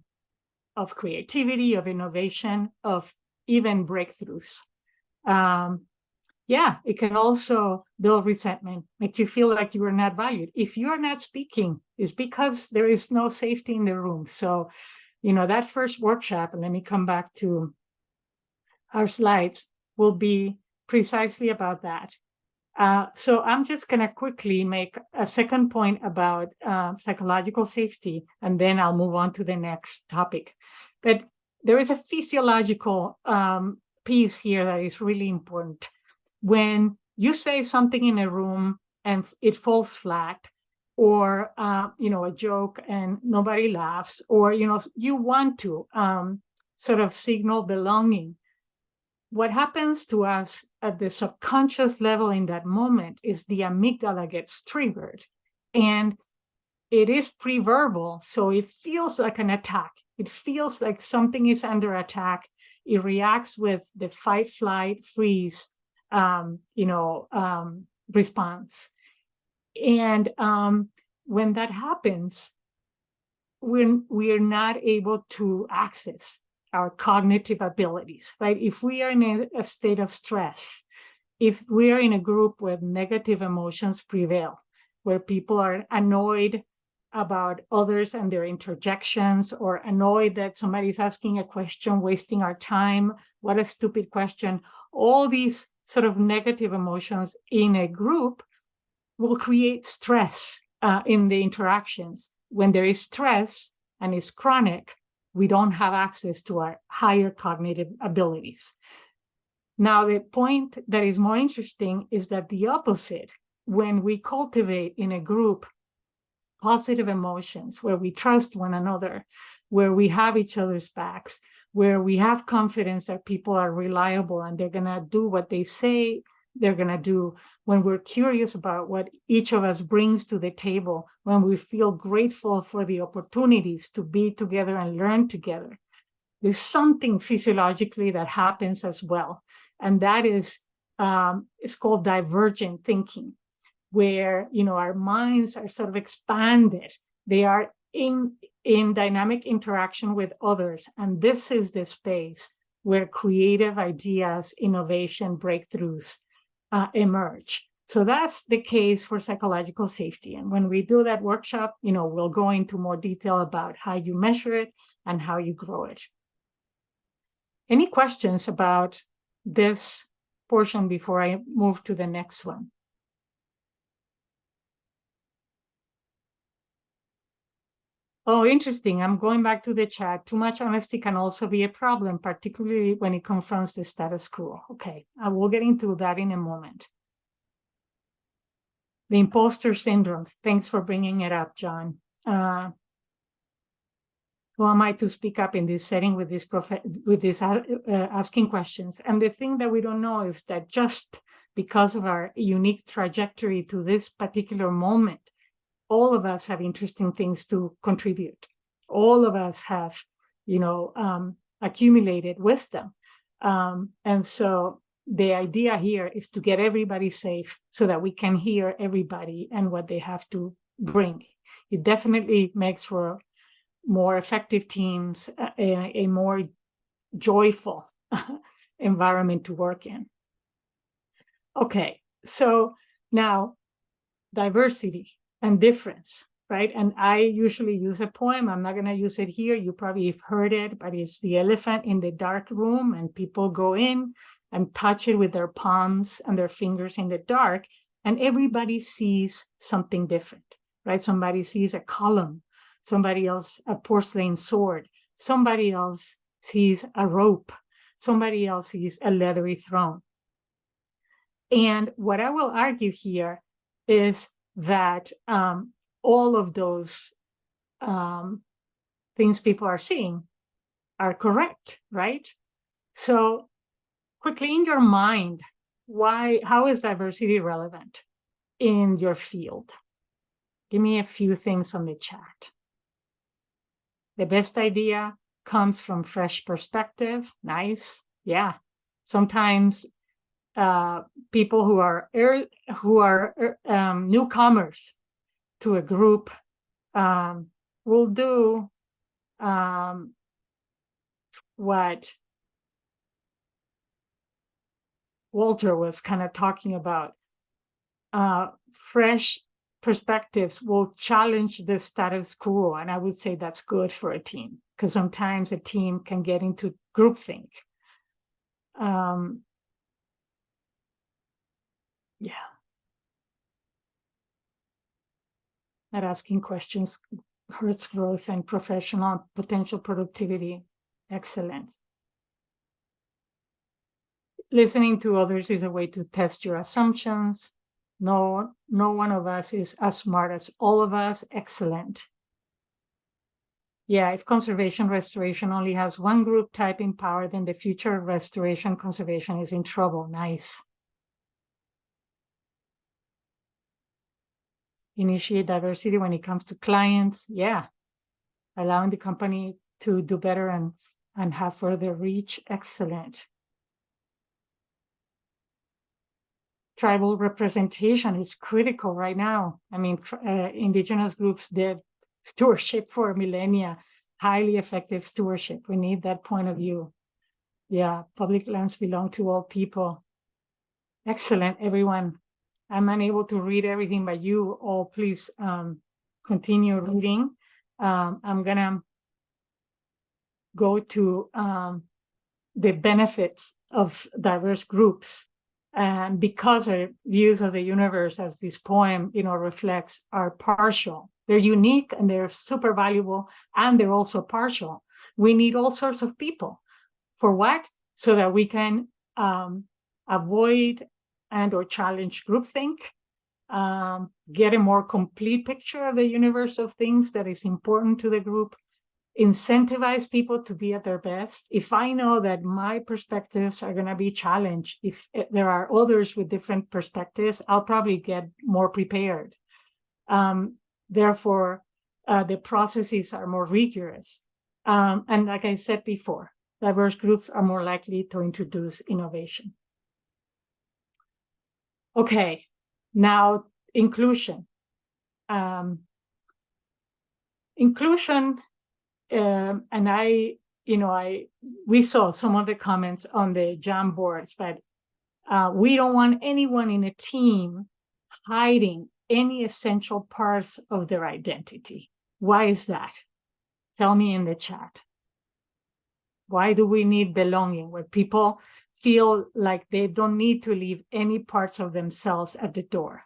of creativity, of innovation, of even breakthroughs. Yeah, it can also build resentment, make you feel like you are not valued. If you're not speaking, it's because there is no safety in the room. So, that first workshop, and let me come back to our slides, will be precisely about that. So I'm just going to quickly make a second point about psychological safety, and then I'll move on to the next topic. But there is a physiological piece here that is really important. When you say something in a room and it falls flat, or a joke and nobody laughs, or you want to sort of signal belonging, what happens to us at the subconscious level in that moment is the amygdala gets triggered, and it is pre-verbal, so it feels like an attack. It feels like something is under attack. It reacts with the fight, flight, freeze, response. And when that happens, we're not able to access our cognitive abilities, right? If we are in a state of stress, if we are in a group where negative emotions prevail, where people are annoyed about others and their interjections, or annoyed that somebody's asking a question, wasting our time, what a stupid question, all these sort of negative emotions in a group will create stress in the interactions. When there is stress and it's chronic, we don't have access to our higher cognitive abilities. Now, the point that is more interesting is that the opposite, when we cultivate in a group positive emotions, where we trust one another, where we have each other's backs, where we have confidence that people are reliable and they're going to do what they say they're going to do, when we're curious about what each of us brings to the table, when we feel grateful for the opportunities to be together and learn together, there's something physiologically that happens as well. And that is, it's called divergent thinking, where, our minds are sort of expanded. They are in dynamic interaction with others. And this is the space where creative ideas, innovation, breakthroughs emerge. So that's the case for psychological safety. And when we do that workshop, we'll go into more detail about how you measure it and how you grow it. Any questions about this portion before I move to the next one? Oh, interesting. I'm going back to the chat. Too much honesty can also be a problem, particularly when it confronts the status quo. Okay, I will get into that in a moment. The imposter syndromes. Thanks for bringing it up, John. Who am I to speak up in this setting with this asking questions? And the thing that we don't know is that just because of our unique trajectory to this particular moment, all of us have interesting things to contribute. All of us have, accumulated wisdom. And so the idea here is to get everybody safe so that we can hear everybody and what they have to bring. It definitely makes for more effective teams, a more joyful environment to work in. Okay, so now diversity and difference, right? And I usually use a poem. I'm not going to use it here. You probably have heard it, but it's the elephant in the dark room, and people go in and touch it with their palms and their fingers in the dark, and everybody sees something different, right? Somebody sees a column, somebody else a porcelain sword, somebody else sees a rope, somebody else sees a leathery throne. And what I will argue here is that all of those things people are seeing are correct, right? So quickly in your mind, how is diversity relevant in your field? Give me a few things on the chat. The best idea comes from fresh perspective. Nice. Yeah. Sometimes people who are newcomers to a group will do what Walter was kind of talking about. Fresh perspectives will challenge the status quo, and I would say that's good for a team, because sometimes a team can get into groupthink. Yeah. Not asking questions hurts growth and professional potential productivity. Excellent. Listening to others is a way to test your assumptions. No one of us is as smart as all of us. Excellent. Yeah, if conservation restoration only has one group type in power, then the future restoration conservation is in trouble. Nice. Initiate diversity when it comes to clients. Yeah. Allowing the company to do better and have further reach. Excellent. Tribal representation is critical right now. I mean, indigenous groups did stewardship for millennia, highly effective stewardship. We need that point of view. Yeah, public lands belong to all people. Excellent, everyone. I'm unable to read everything, but you all please continue reading. I'm gonna go to the benefits of diverse groups. And because our views of the universe, as this poem, reflects, are partial. They're unique and they're super valuable, and they're also partial. We need all sorts of people. For what? So that we can avoid and or challenge groupthink, get a more complete picture of the universe of things that is important to the group, incentivize people to be at their best. If I know that my perspectives are going to be challenged, if there are others with different perspectives, I'll probably get more prepared. Therefore, the processes are more rigorous. And like I said before, diverse groups are more likely to introduce innovation. Okay, now inclusion. Inclusion. And we saw some of the comments on the Jam boards, but we don't want anyone in a team hiding any essential parts of their identity. Why is that? Tell me in the chat. Why do we need belonging, where people feel like they don't need to leave any parts of themselves at the door?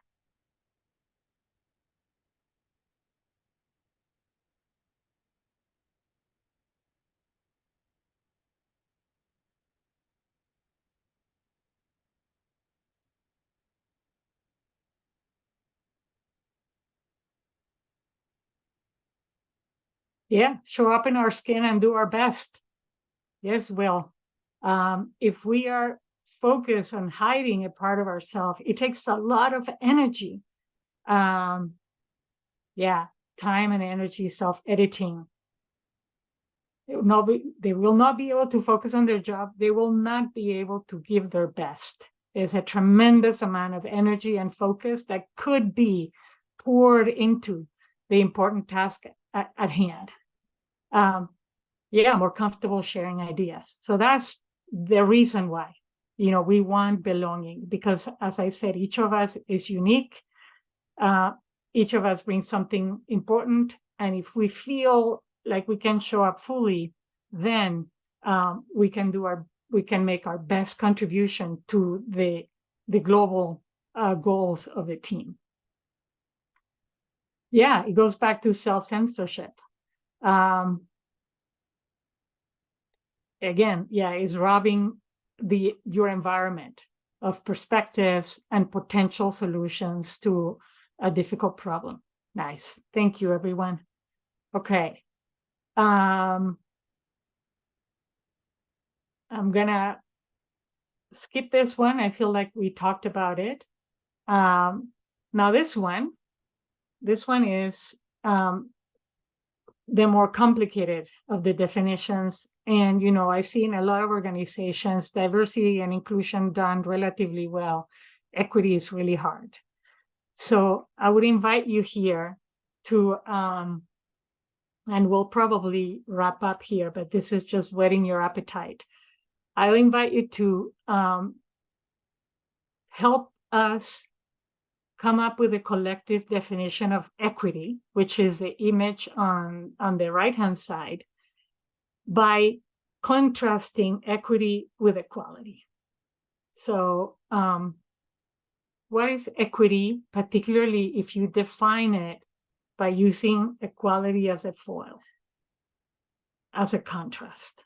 Yeah, show up in our skin and do our best. Yes, Will. If we are focus on hiding a part of ourselves, it takes a lot of energy. Yeah, time and energy, self-editing. They will not be able to focus on their job. They will not be able to give their best. There's a tremendous amount of energy and focus that could be poured into the important task at hand. Yeah, more comfortable sharing ideas. So that's the reason why, we want belonging, because as I said, each of us is unique. Each of us brings something important. And if we feel like we can show up fully, then we can make our best contribution to the global goals of the team. Yeah, it goes back to self-censorship. Again, yeah, is robbing your environment of perspectives and potential solutions to a difficult problem. Nice. Thank you, everyone. Okay. I'm gonna skip this one. I feel like we talked about it. Now this one is the more complicated of the definitions. And, I've seen a lot of organizations, diversity and inclusion done relatively well. Equity is really hard. So I would invite you here to, and we'll probably wrap up here, but this is just whetting your appetite. I'll invite you to help us come up with a collective definition of equity, which is the image on the right-hand side, by contrasting equity with equality. So what is equity, particularly if you define it by using equality as a foil, as a contrast?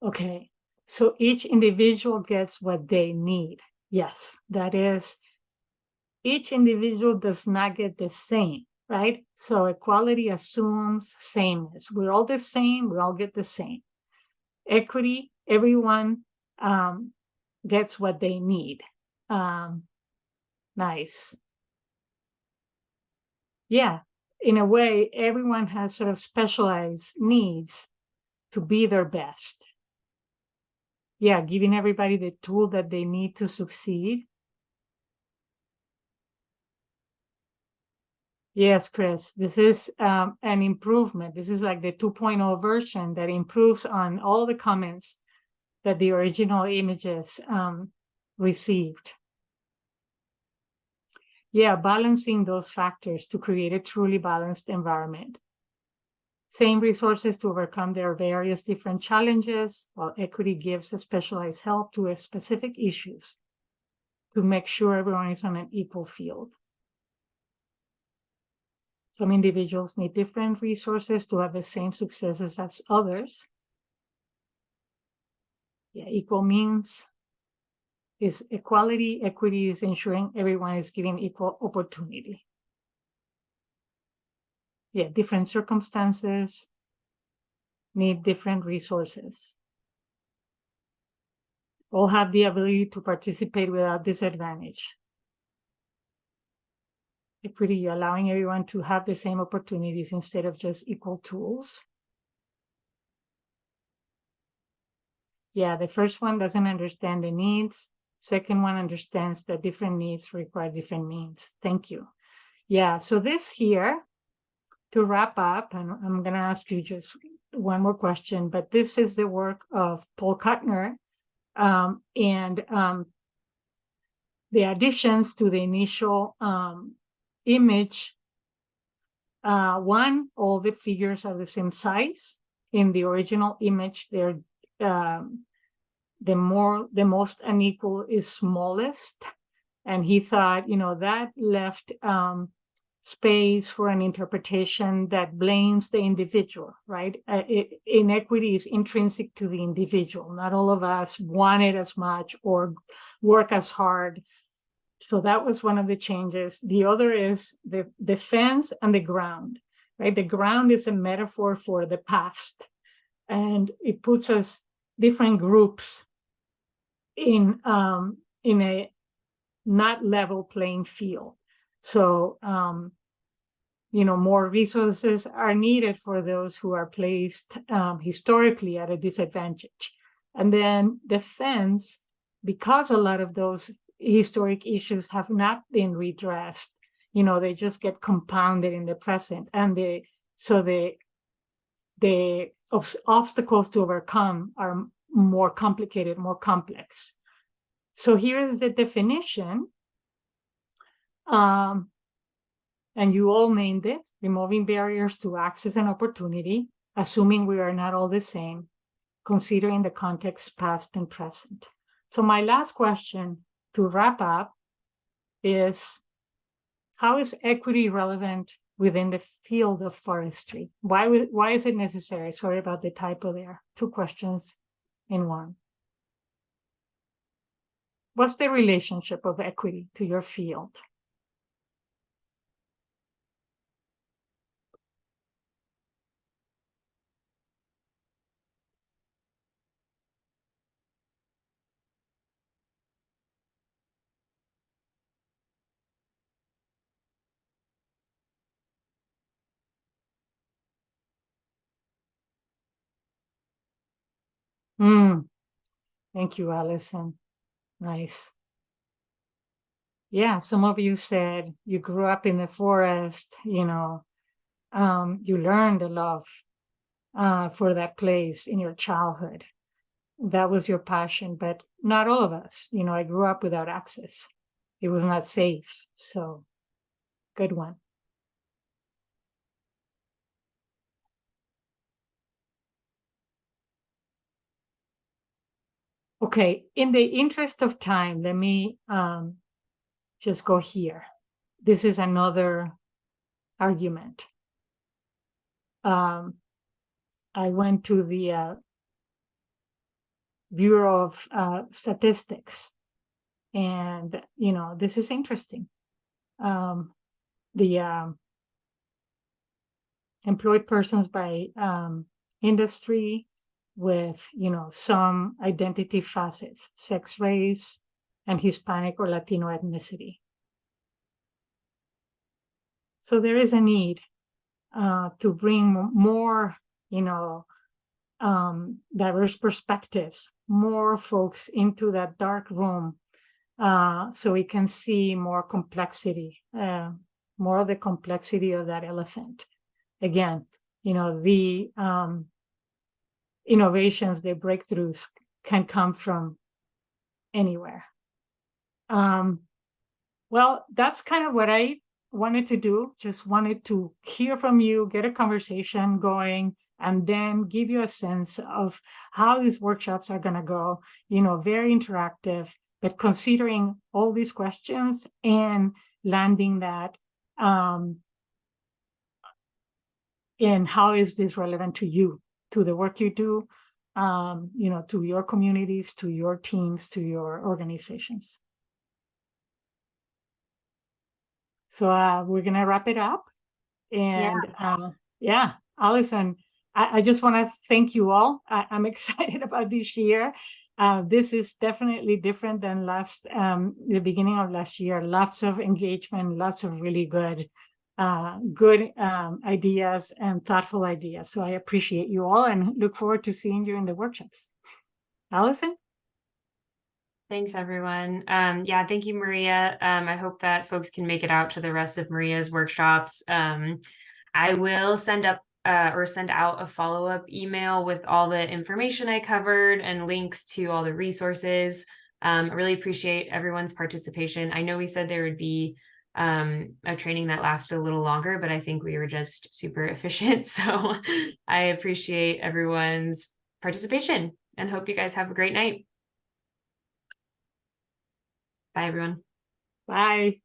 Okay, so each individual gets what they need. Yes, that is, each individual does not get the same, right? So equality assumes sameness. We're all the same, we all get the same. Equity, everyone gets what they need. Nice. Yeah, in a way, everyone has sort of specialized needs to be their best. Yeah, giving everybody the tool that they need to succeed. Yes, Chris, this is an improvement. This is like the 2.0 version that improves on all the comments that the original images received. Yeah, balancing those factors to create a truly balanced environment. Same resources to overcome their various different challenges, while equity gives a specialized help to a specific issues to make sure everyone is on an equal field. Some individuals need different resources to have the same successes as others. Yeah, equal means is equality. Equity is ensuring everyone is given equal opportunity. Yeah, different circumstances need different resources. All have the ability to participate without disadvantage. Equity, allowing everyone to have the same opportunities instead of just equal tools. Yeah, the first one doesn't understand the needs. Second one understands that different needs require different means. Thank you. Yeah, so this here, to wrap up, and I'm going to ask you just one more question, but this is the work of Paul Kuttner, and the additions to the initial image. One, all the figures are the same size. In the original image, they're the most unequal is smallest, and he thought, that left space for an interpretation that blames the individual, right? Inequity is intrinsic to the individual. Not all of us want it as much or work as hard. So that was one of the changes. The other is the fence and the ground, right? The ground is a metaphor for the past, and it puts us different groups in a not level playing field. So, more resources are needed for those who are placed historically at a disadvantage. And then the fence, because a lot of those historic issues have not been redressed, they just get compounded in the present. And the obstacles to overcome are more complicated, more complex. So here's the definition. And you all named it: removing barriers to access and opportunity, assuming we are not all the same, considering the context past and present. So my last question to wrap up is, how is equity relevant within the field of forestry? Why is it necessary? Sorry about the typo there. 2 questions in one. What's the relationship of equity to your field? Thank you, Allison. Nice. Yeah, some of you said you grew up in the forest, you learned a love for that place in your childhood. That was your passion, but not all of us. I grew up without access. It was not safe. So, good one. Okay, in the interest of time, let me just go here. This is another argument. I went to the Bureau of Statistics, and this is interesting. The employed persons by industry with some identity facets: sex, race, and Hispanic or Latino ethnicity. So there is a need to bring more diverse perspectives, more folks into that dark room, so we can see more complexity, more of the complexity of that elephant. Again, the innovations, the breakthroughs can come from anywhere. Well, that's kind of what I wanted to do. Just wanted to hear from you, get a conversation going, and then give you a sense of how these workshops are going to go. Very interactive, but considering all these questions and landing that in how is this relevant to you, to the work you do, to your communities, to your teams, to your organizations. So we're going to wrap it up. And Allison, I just want to thank you all. I'm excited about this year. This is definitely different than the beginning of last year. Lots of engagement, lots of really good ideas and thoughtful ideas. So I appreciate you all and look forward to seeing you in the workshops. Allison? Thanks, everyone. Thank you, Maria. I hope that folks can make it out to the rest of Maria's workshops. I will send out a follow-up email with all the information I covered and links to all the resources. I really appreciate everyone's participation. I know we said there would be a training that lasted a little longer, but I think we were just super efficient. So I appreciate everyone's participation and hope you guys have a great night. Bye, everyone. Bye.